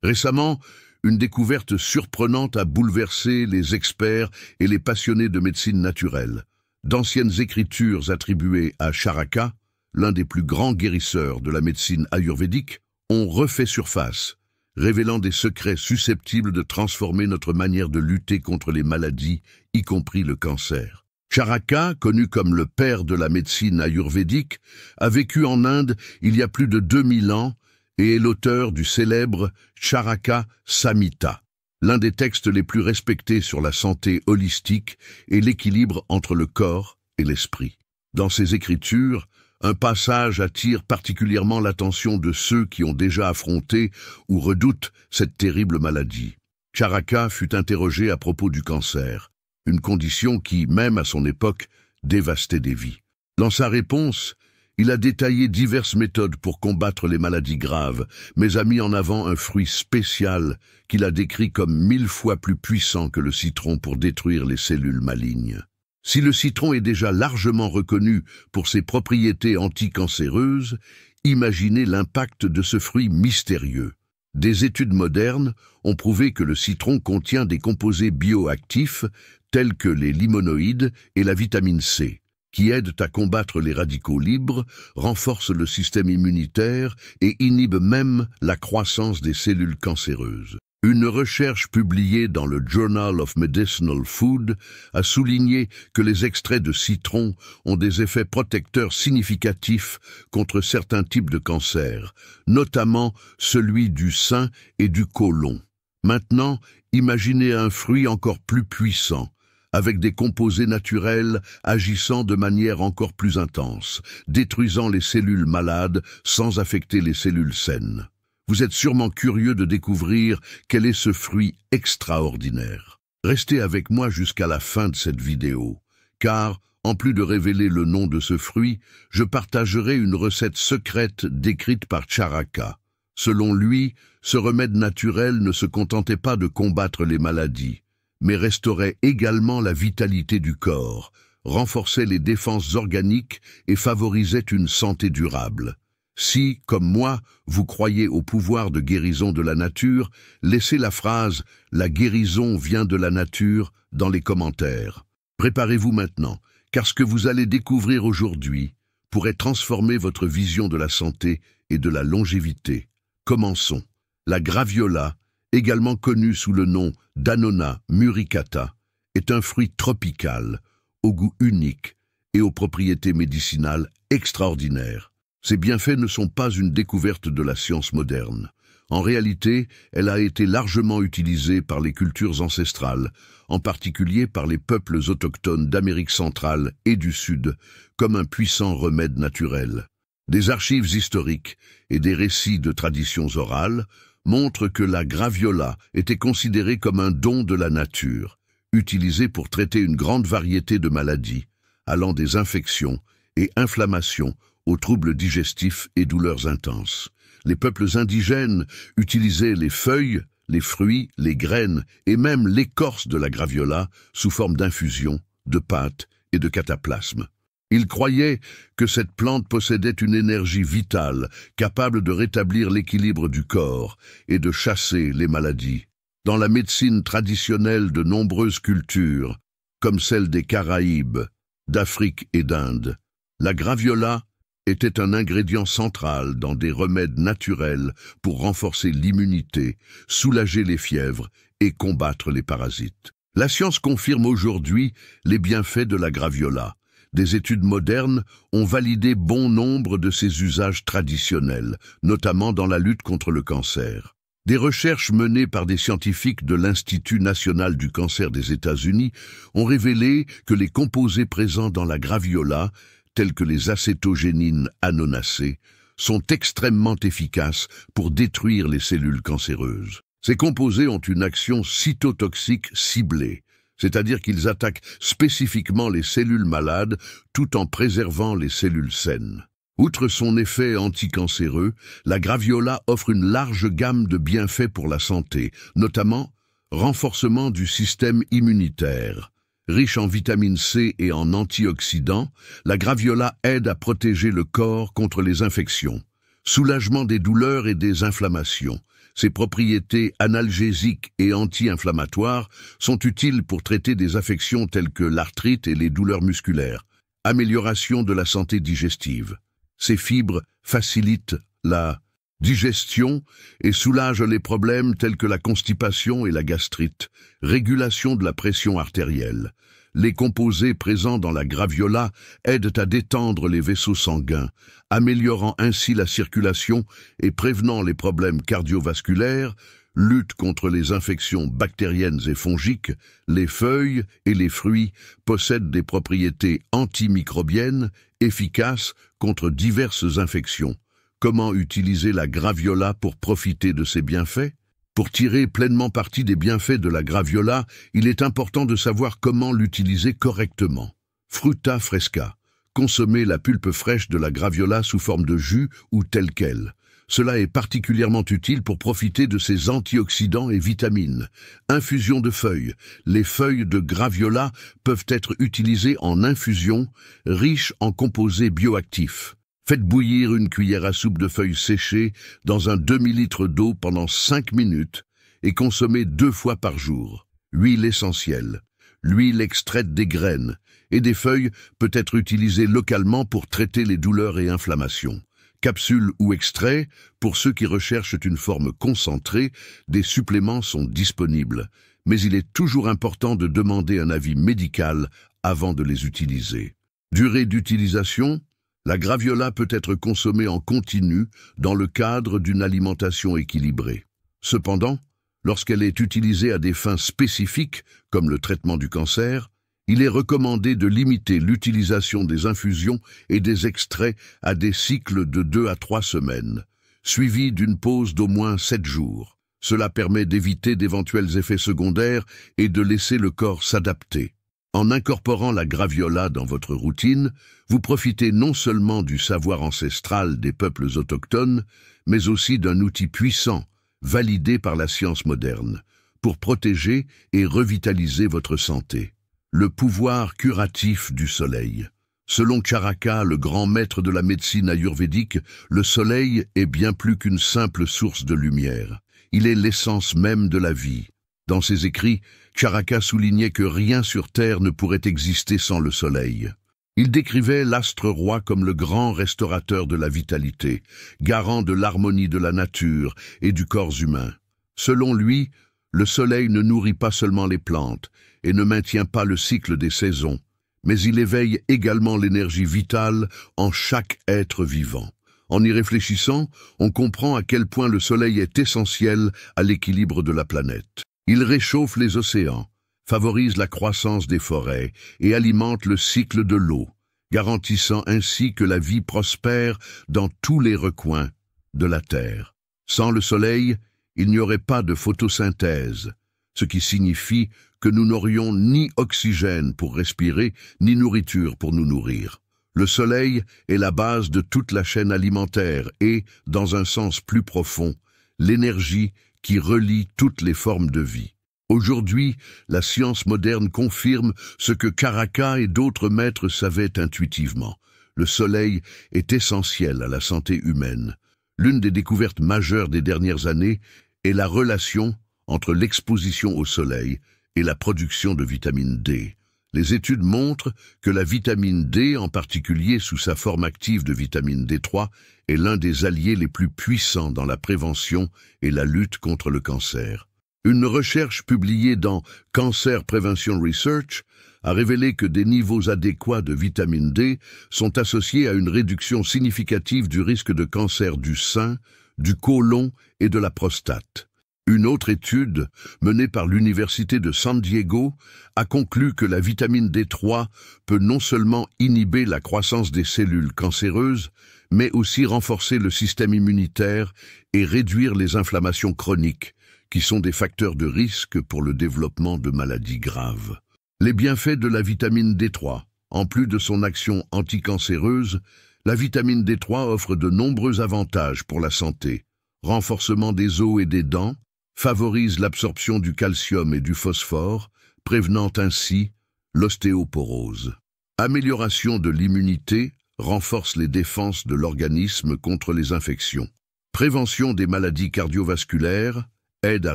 Récemment, une découverte surprenante a bouleversé les experts et les passionnés de médecine naturelle. D'anciennes écritures attribuées à Charaka, l'un des plus grands guérisseurs de la médecine ayurvédique, ont refait surface, révélant des secrets susceptibles de transformer notre manière de lutter contre les maladies, y compris le cancer. Charaka, connu comme le père de la médecine ayurvédique, a vécu en Inde il y a plus de 2000 ans et est l'auteur du célèbre Charaka Samhita, l'un des textes les plus respectés sur la santé holistique et l'équilibre entre le corps et l'esprit. Dans ses écritures, un passage attire particulièrement l'attention de ceux qui ont déjà affronté ou redoutent cette terrible maladie. Charaka fut interrogé à propos du cancer, une condition qui, même à son époque, dévastait des vies. Dans sa réponse, il a détaillé diverses méthodes pour combattre les maladies graves, mais a mis en avant un fruit spécial qu'il a décrit comme 1000 fois plus puissant que le citron pour détruire les cellules malignes. Si le citron est déjà largement reconnu pour ses propriétés anticancéreuses, imaginez l'impact de ce fruit mystérieux. Des études modernes ont prouvé que le citron contient des composés bioactifs tels que les limonoïdes et la vitamine C, qui aident à combattre les radicaux libres, renforcent le système immunitaire et inhibent même la croissance des cellules cancéreuses. Une recherche publiée dans le Journal of Medicinal Food a souligné que les extraits de citron ont des effets protecteurs significatifs contre certains types de cancers, notamment celui du sein et du côlon. Maintenant, imaginez un fruit encore plus puissant, avec des composés naturels agissant de manière encore plus intense, détruisant les cellules malades sans affecter les cellules saines. Vous êtes sûrement curieux de découvrir quel est ce fruit extraordinaire. Restez avec moi jusqu'à la fin de cette vidéo, car, en plus de révéler le nom de ce fruit, je partagerai une recette secrète décrite par Charaka. Selon lui, ce remède naturel ne se contentait pas de combattre les maladies, mais restaurait également la vitalité du corps, renforçait les défenses organiques et favorisait une santé durable. Si, comme moi, vous croyez au pouvoir de guérison de la nature, laissez la phrase « La guérison vient de la nature » dans les commentaires. Préparez-vous maintenant, car ce que vous allez découvrir aujourd'hui pourrait transformer votre vision de la santé et de la longévité. Commençons. La graviola, également connue sous le nom d'Annona muricata, est un fruit tropical, au goût unique et aux propriétés médicinales extraordinaires. Ses bienfaits ne sont pas une découverte de la science moderne. En réalité, elle a été largement utilisée par les cultures ancestrales, en particulier par les peuples autochtones d'Amérique centrale et du Sud, comme un puissant remède naturel. Des archives historiques et des récits de traditions orales montrent que la graviola était considérée comme un don de la nature, utilisé pour traiter une grande variété de maladies, allant des infections et inflammations aux troubles digestifs et douleurs intenses. Les peuples indigènes utilisaient les feuilles, les fruits, les graines et même l'écorce de la graviola sous forme d'infusion, de pâte et de cataplasme. Ils croyaient que cette plante possédait une énergie vitale, capable de rétablir l'équilibre du corps et de chasser les maladies. Dans la médecine traditionnelle de nombreuses cultures, comme celle des Caraïbes, d'Afrique et d'Inde, la graviola était un ingrédient central dans des remèdes naturels pour renforcer l'immunité, soulager les fièvres et combattre les parasites. La science confirme aujourd'hui les bienfaits de la graviola. Des études modernes ont validé bon nombre de ses usages traditionnels, notamment dans la lutte contre le cancer. Des recherches menées par des scientifiques de l'Institut national du cancer des États-Unis ont révélé que les composés présents dans la graviola, tels que les acétogénines annonacées, sont extrêmement efficaces pour détruire les cellules cancéreuses. Ces composés ont une action cytotoxique ciblée, c'est-à-dire qu'ils attaquent spécifiquement les cellules malades tout en préservant les cellules saines. Outre son effet anticancéreux, la graviola offre une large gamme de bienfaits pour la santé, notamment renforcement du système immunitaire. Riche en vitamine C et en antioxydants, la graviola aide à protéger le corps contre les infections. Soulagement des douleurs et des inflammations, Ses propriétés analgésiques et anti-inflammatoires sont utiles pour traiter des affections telles que l'arthrite et les douleurs musculaires. Amélioration de la santé digestive. Ces fibres facilitent la digestion et soulagent les problèmes tels que la constipation et la gastrite. Régulation de la pression artérielle. Les composés présents dans la graviola aident à détendre les vaisseaux sanguins, améliorant ainsi la circulation et prévenant les problèmes cardiovasculaires, lutte contre les infections bactériennes et fongiques. Les feuilles et les fruits possèdent des propriétés antimicrobiennes efficaces contre diverses infections. Comment utiliser la graviola pour profiter de ses bienfaits? Pour tirer pleinement parti des bienfaits de la graviola, il est important de savoir comment l'utiliser correctement. Frutta fresca. Consommer la pulpe fraîche de la graviola sous forme de jus ou telle quelle. Cela est particulièrement utile pour profiter de ses antioxydants et vitamines. Infusion de feuilles. Les feuilles de graviola peuvent être utilisées en infusion, riches en composés bioactifs. Faites bouillir une cuillère à soupe de feuilles séchées dans un demi-litre d'eau pendant 5 minutes et consommez 2 fois par jour. Huile essentielle. L'huile extraite des graines et des feuilles peut être utilisée localement pour traiter les douleurs et inflammations. Capsules ou extraits, pour ceux qui recherchent une forme concentrée, des suppléments sont disponibles, mais il est toujours important de demander un avis médical avant de les utiliser. Durée d'utilisation. La graviola peut être consommée en continu dans le cadre d'une alimentation équilibrée. Cependant, lorsqu'elle est utilisée à des fins spécifiques, comme le traitement du cancer, il est recommandé de limiter l'utilisation des infusions et des extraits à des cycles de 2 à 3 semaines, suivis d'une pause d'au moins 7 jours. Cela permet d'éviter d'éventuels effets secondaires et de laisser le corps s'adapter. En incorporant la graviola dans votre routine, vous profitez non seulement du savoir ancestral des peuples autochtones, mais aussi d'un outil puissant, validé par la science moderne, pour protéger et revitaliser votre santé. Le pouvoir curatif du soleil. Selon Charaka, le grand maître de la médecine ayurvédique, le soleil est bien plus qu'une simple source de lumière. Il est l'essence même de la vie. Dans ses écrits, Charaka soulignait que rien sur Terre ne pourrait exister sans le soleil. Il décrivait l'astre roi comme le grand restaurateur de la vitalité, garant de l'harmonie de la nature et du corps humain. Selon lui, le soleil ne nourrit pas seulement les plantes et ne maintient pas le cycle des saisons, mais il éveille également l'énergie vitale en chaque être vivant. En y réfléchissant, on comprend à quel point le soleil est essentiel à l'équilibre de la planète. Il réchauffe les océans, favorise la croissance des forêts et alimente le cycle de l'eau, garantissant ainsi que la vie prospère dans tous les recoins de la Terre. Sans le soleil, il n'y aurait pas de photosynthèse, ce qui signifie que nous n'aurions ni oxygène pour respirer, ni nourriture pour nous nourrir. Le soleil est la base de toute la chaîne alimentaire et, dans un sens plus profond, l'énergie qui relie toutes les formes de vie. Aujourd'hui, la science moderne confirme ce que Charaka et d'autres maîtres savaient intuitivement. Le soleil est essentiel à la santé humaine. L'une des découvertes majeures des dernières années est la relation entre l'exposition au soleil et la production de vitamine D. Les études montrent que la vitamine D, en particulier sous sa forme active de vitamine D3, est l'un des alliés les plus puissants dans la prévention et la lutte contre le cancer. Une recherche publiée dans Cancer Prevention Research a révélé que des niveaux adéquats de vitamine D sont associés à une réduction significative du risque de cancer du sein, du côlon et de la prostate. Une autre étude, menée par l'Université de San Diego, a conclu que la vitamine D3 peut non seulement inhiber la croissance des cellules cancéreuses, mais aussi renforcer le système immunitaire et réduire les inflammations chroniques, qui sont des facteurs de risque pour le développement de maladies graves. Les bienfaits de la vitamine D3. En plus de son action anticancéreuse, la vitamine D3 offre de nombreux avantages pour la santé. Renforcement des os et des dents, favorise l'absorption du calcium et du phosphore, prévenant ainsi l'ostéoporose. Amélioration de l'immunité, renforce les défenses de l'organisme contre les infections. Prévention des maladies cardiovasculaires, aide à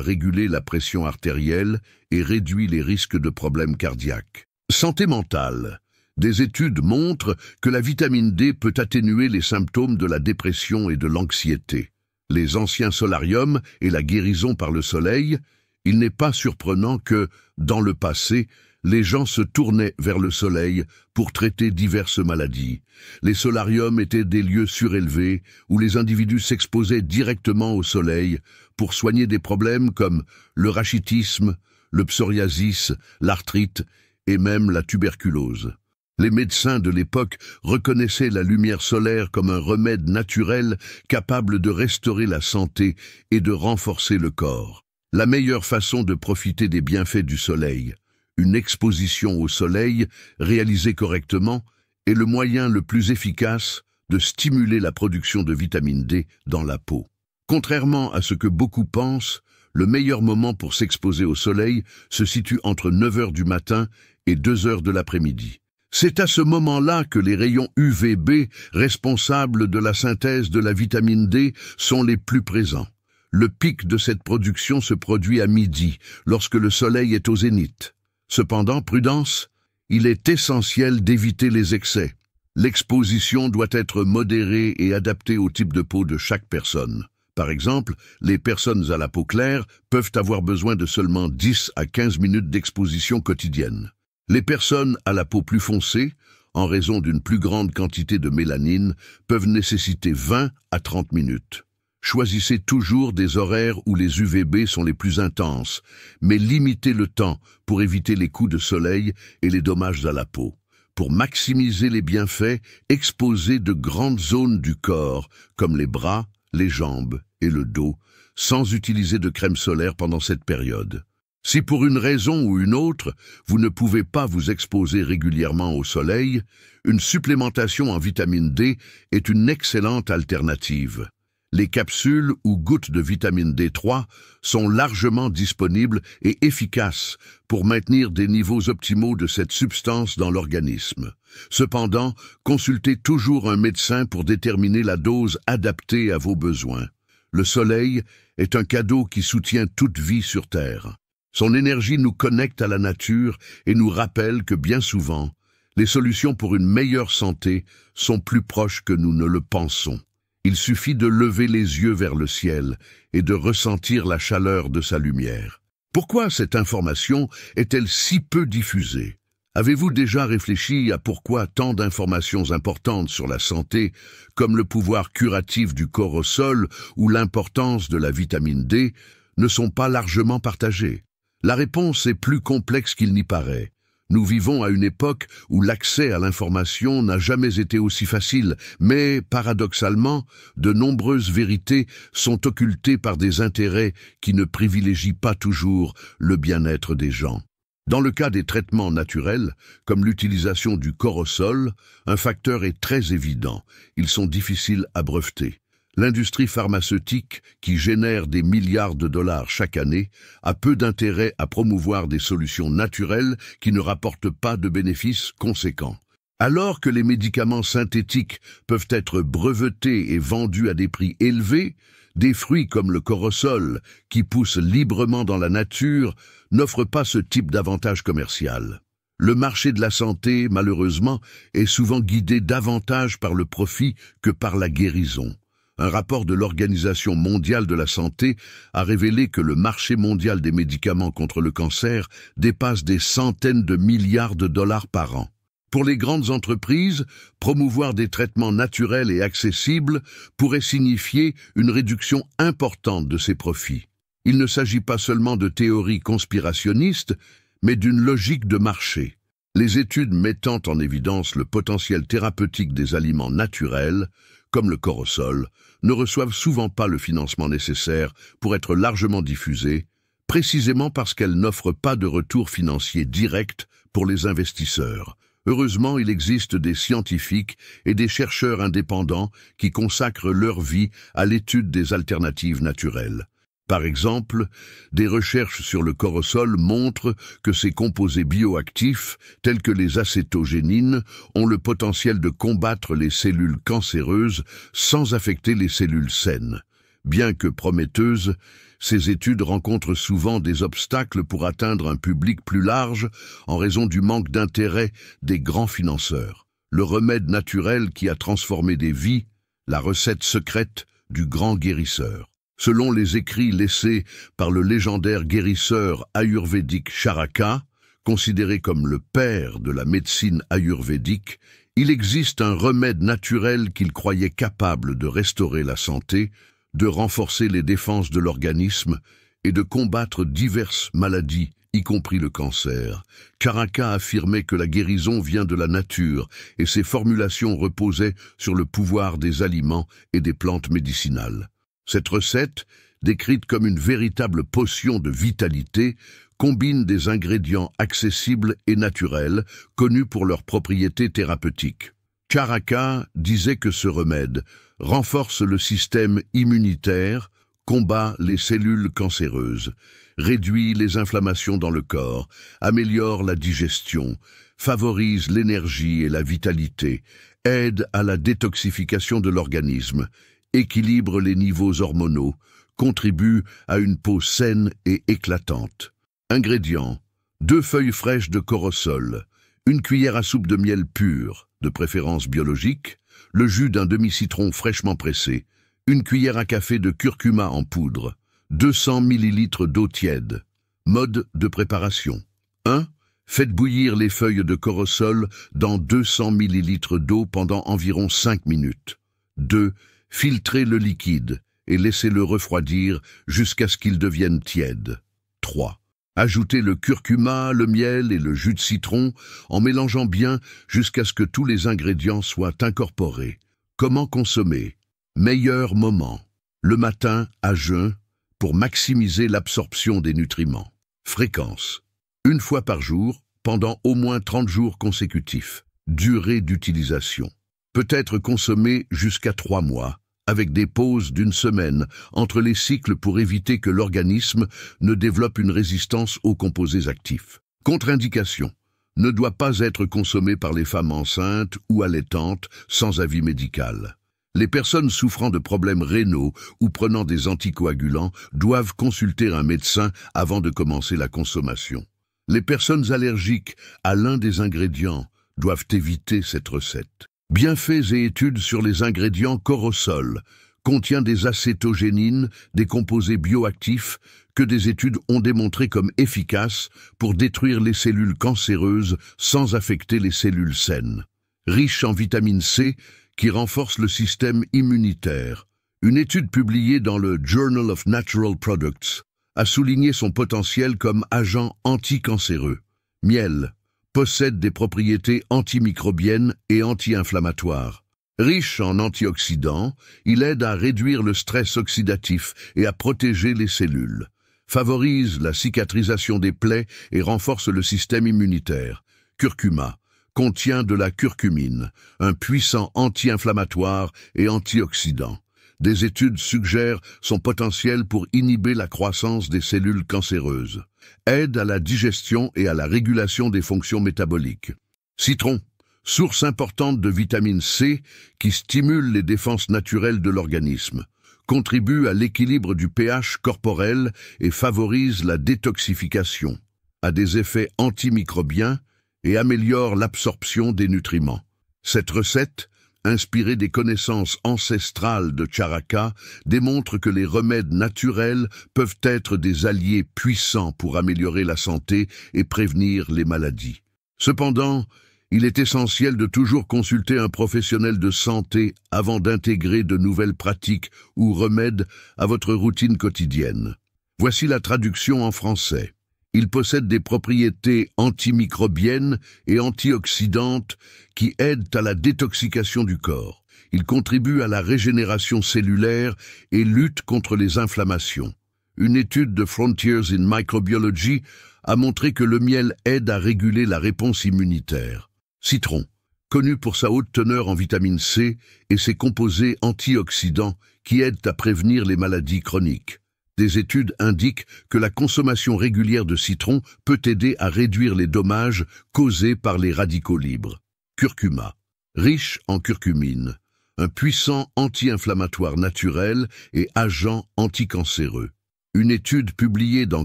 réguler la pression artérielle et réduit les risques de problèmes cardiaques. Santé mentale. Des études montrent que la vitamine D peut atténuer les symptômes de la dépression et de l'anxiété. Les anciens solariums et la guérison par le soleil, il n'est pas surprenant que, dans le passé, les gens se tournaient vers le soleil pour traiter diverses maladies. Les solariums étaient des lieux surélevés où les individus s'exposaient directement au soleil pour soigner des problèmes comme le rachitisme, le psoriasis, l'arthrite et même la tuberculose. Les médecins de l'époque reconnaissaient la lumière solaire comme un remède naturel capable de restaurer la santé et de renforcer le corps. La meilleure façon de profiter des bienfaits du soleil, une exposition au soleil réalisée correctement, est le moyen le plus efficace de stimuler la production de vitamine D dans la peau. Contrairement à ce que beaucoup pensent, le meilleur moment pour s'exposer au soleil se situe entre 9 heures du matin et 2 heures de l'après-midi. C'est à ce moment-là que les rayons UVB, responsables de la synthèse de la vitamine D, sont les plus présents. Le pic de cette production se produit à midi, lorsque le soleil est au zénith. Cependant, prudence, il est essentiel d'éviter les excès. L'exposition doit être modérée et adaptée au type de peau de chaque personne. Par exemple, les personnes à la peau claire peuvent avoir besoin de seulement 10 à 15 minutes d'exposition quotidienne. Les personnes à la peau plus foncée, en raison d'une plus grande quantité de mélanine, peuvent nécessiter 20 à 30 minutes. Choisissez toujours des horaires où les UVB sont les plus intenses, mais limitez le temps pour éviter les coups de soleil et les dommages à la peau. Pour maximiser les bienfaits, exposez de grandes zones du corps, comme les bras, les jambes et le dos, sans utiliser de crème solaire pendant cette période. Si pour une raison ou une autre, vous ne pouvez pas vous exposer régulièrement au soleil, une supplémentation en vitamine D est une excellente alternative. Les capsules ou gouttes de vitamine D3 sont largement disponibles et efficaces pour maintenir des niveaux optimaux de cette substance dans l'organisme. Cependant, consultez toujours un médecin pour déterminer la dose adaptée à vos besoins. Le soleil est un cadeau qui soutient toute vie sur Terre. Son énergie nous connecte à la nature et nous rappelle que bien souvent, les solutions pour une meilleure santé sont plus proches que nous ne le pensons. Il suffit de lever les yeux vers le ciel et de ressentir la chaleur de sa lumière. Pourquoi cette information est-elle si peu diffusée? Avez-vous déjà réfléchi à pourquoi tant d'informations importantes sur la santé, comme le pouvoir curatif du cortisol ou l'importance de la vitamine D, ne sont pas largement partagées? La réponse est plus complexe qu'il n'y paraît. Nous vivons à une époque où l'accès à l'information n'a jamais été aussi facile, mais, paradoxalement, de nombreuses vérités sont occultées par des intérêts qui ne privilégient pas toujours le bien-être des gens. Dans le cas des traitements naturels, comme l'utilisation du cortisol, un facteur est très évident, ils sont difficiles à breveter. L'industrie pharmaceutique, qui génère des milliards de dollars chaque année, a peu d'intérêt à promouvoir des solutions naturelles qui ne rapportent pas de bénéfices conséquents. Alors que les médicaments synthétiques peuvent être brevetés et vendus à des prix élevés, des fruits comme le cortisol, qui poussent librement dans la nature, n'offrent pas ce type d'avantage commercial. Le marché de la santé, malheureusement, est souvent guidé davantage par le profit que par la guérison. Un rapport de l'Organisation mondiale de la santé a révélé que le marché mondial des médicaments contre le cancer dépasse des centaines de milliards de dollars par an. Pour les grandes entreprises, promouvoir des traitements naturels et accessibles pourrait signifier une réduction importante de ces profits. Il ne s'agit pas seulement de théories conspirationnistes, mais d'une logique de marché. Les études mettant en évidence le potentiel thérapeutique des aliments naturels, comme le cortisol, ne reçoivent souvent pas le financement nécessaire pour être largement diffusées, précisément parce qu'elles n'offrent pas de retour financier direct pour les investisseurs. Heureusement, il existe des scientifiques et des chercheurs indépendants qui consacrent leur vie à l'étude des alternatives naturelles. Par exemple, des recherches sur le cortisol montrent que ces composés bioactifs, tels que les acétogénines, ont le potentiel de combattre les cellules cancéreuses sans affecter les cellules saines. Bien que prometteuses, ces études rencontrent souvent des obstacles pour atteindre un public plus large en raison du manque d'intérêt des grands financeurs. Le remède naturel qui a transformé des vies, la recette secrète du grand guérisseur. Selon les écrits laissés par le légendaire guérisseur ayurvédique Charaka, considéré comme le père de la médecine ayurvédique, il existe un remède naturel qu'il croyait capable de restaurer la santé, de renforcer les défenses de l'organisme et de combattre diverses maladies, y compris le cancer. Charaka affirmait que la guérison vient de la nature et ses formulations reposaient sur le pouvoir des aliments et des plantes médicinales. Cette recette, décrite comme une véritable potion de vitalité, combine des ingrédients accessibles et naturels, connus pour leurs propriétés thérapeutiques. Charaka disait que ce remède renforce le système immunitaire, combat les cellules cancéreuses, réduit les inflammations dans le corps, améliore la digestion, favorise l'énergie et la vitalité, aide à la détoxification de l'organisme, équilibre les niveaux hormonaux, contribue à une peau saine et éclatante. Ingrédients: 2 feuilles fraîches de corosol, 1 cuillère à soupe de miel pur, de préférence biologique, le jus d'un demi-citron fraîchement pressé, 1 cuillère à café de curcuma en poudre, 200 ml d'eau tiède. Mode de préparation: 1. Faites bouillir les feuilles de corosol dans 200 ml d'eau pendant environ 5 minutes. 2. Filtrez le liquide et laissez-le refroidir jusqu'à ce qu'il devienne tiède. 3. Ajoutez le curcuma, le miel et le jus de citron en mélangeant bien jusqu'à ce que tous les ingrédients soient incorporés. Comment consommer? Meilleur moment: le matin à jeun pour maximiser l'absorption des nutriments. Fréquence: 1 fois par jour pendant au moins 30 jours consécutifs. Durée d'utilisation: peut être consommé jusqu'à 3 mois, avec des pauses d'1 semaine entre les cycles pour éviter que l'organisme ne développe une résistance aux composés actifs. Contre-indication: ne doit pas être consommé par les femmes enceintes ou allaitantes sans avis médical. Les personnes souffrant de problèmes rénaux ou prenant des anticoagulants doivent consulter un médecin avant de commencer la consommation. Les personnes allergiques à l'un des ingrédients doivent éviter cette recette. Bienfaits et études sur les ingrédients corosol. Contient des acétogénines, des composés bioactifs que des études ont démontrés comme efficaces pour détruire les cellules cancéreuses sans affecter les cellules saines. Riche en vitamine C qui renforce le système immunitaire. Une étude publiée dans le Journal of Natural Products a souligné son potentiel comme agent anticancéreux. Miel possède des propriétés antimicrobiennes et anti-inflammatoires. Riche en antioxydants, il aide à réduire le stress oxydatif et à protéger les cellules. Favorise la cicatrisation des plaies et renforce le système immunitaire. Curcuma contient de la curcumine, un puissant anti-inflammatoire et antioxydant. Des études suggèrent son potentiel pour inhiber la croissance des cellules cancéreuses. Aide à la digestion et à la régulation des fonctions métaboliques. Citron, source importante de vitamine C qui stimule les défenses naturelles de l'organisme, contribue à l'équilibre du pH corporel et favorise la détoxification, a des effets antimicrobiens et améliore l'absorption des nutriments. Cette recette, inspirée des connaissances ancestrales de Charaka, démontre que les remèdes naturels peuvent être des alliés puissants pour améliorer la santé et prévenir les maladies. Cependant, il est essentiel de toujours consulter un professionnel de santé avant d'intégrer de nouvelles pratiques ou remèdes à votre routine quotidienne. Voici la traduction en français. Il possède des propriétés antimicrobiennes et antioxydantes qui aident à la détoxication du corps. Il contribue à la régénération cellulaire et lutte contre les inflammations. Une étude de Frontiers in Microbiology a montré que le miel aide à réguler la réponse immunitaire. Citron, connu pour sa haute teneur en vitamine C et ses composés antioxydants qui aident à prévenir les maladies chroniques. Des études indiquent que la consommation régulière de citron peut aider à réduire les dommages causés par les radicaux libres. Curcuma, riche en curcumine, un puissant anti-inflammatoire naturel et agent anticancéreux. Une étude publiée dans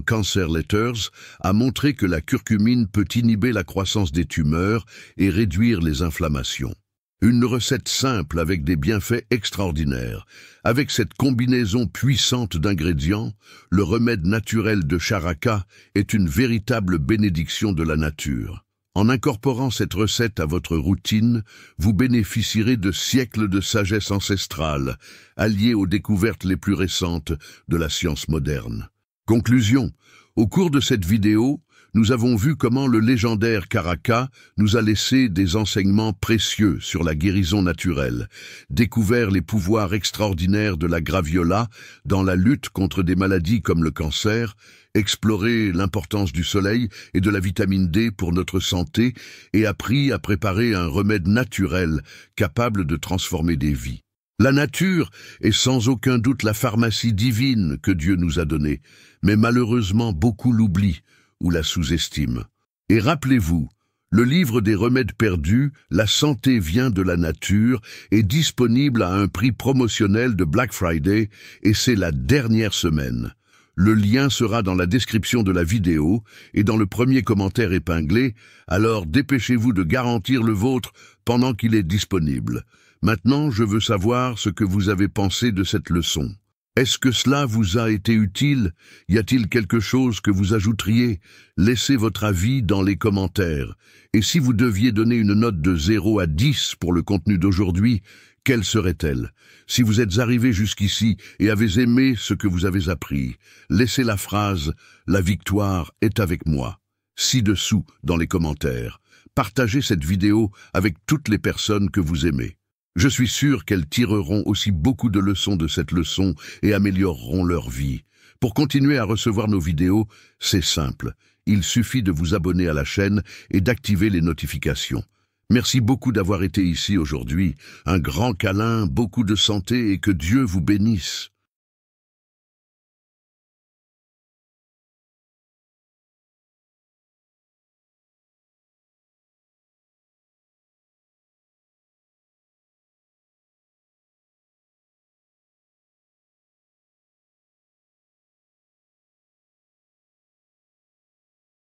Cancer Letters a montré que la curcumine peut inhiber la croissance des tumeurs et réduire les inflammations. Une recette simple avec des bienfaits extraordinaires. Avec cette combinaison puissante d'ingrédients, le remède naturel de Charaka est une véritable bénédiction de la nature. En incorporant cette recette à votre routine, vous bénéficierez de siècles de sagesse ancestrale, alliés aux découvertes les plus récentes de la science moderne. Conclusion. Au cours de cette vidéo, nous avons vu comment le légendaire Charaka nous a laissé des enseignements précieux sur la guérison naturelle, découvert les pouvoirs extraordinaires de la graviola dans la lutte contre des maladies comme le cancer, exploré l'importance du soleil et de la vitamine D pour notre santé et appris à préparer un remède naturel capable de transformer des vies. La nature est sans aucun doute la pharmacie divine que Dieu nous a donnée, mais malheureusement beaucoup l'oublient ou la sous-estiment. Et rappelez-vous, le livre des remèdes perdus, La santé vient de la nature, est disponible à un prix promotionnel de Black Friday et c'est la dernière semaine. Le lien sera dans la description de la vidéo et dans le premier commentaire épinglé, alors dépêchez-vous de garantir le vôtre pendant qu'il est disponible. Maintenant, je veux savoir ce que vous avez pensé de cette leçon. Est-ce que cela vous a été utile? Y a-t-il quelque chose que vous ajouteriez? Laissez votre avis dans les commentaires. Et si vous deviez donner une note de 0 à 10 pour le contenu d'aujourd'hui, quelle serait-elle? Si vous êtes arrivé jusqu'ici et avez aimé ce que vous avez appris, laissez la phrase « La victoire est avec moi » ci-dessous dans les commentaires. Partagez cette vidéo avec toutes les personnes que vous aimez. Je suis sûr qu'elles tireront aussi beaucoup de leçons de cette leçon et amélioreront leur vie. Pour continuer à recevoir nos vidéos, c'est simple. Il suffit de vous abonner à la chaîne et d'activer les notifications. Merci beaucoup d'avoir été ici aujourd'hui. Un grand câlin, beaucoup de santé et que Dieu vous bénisse.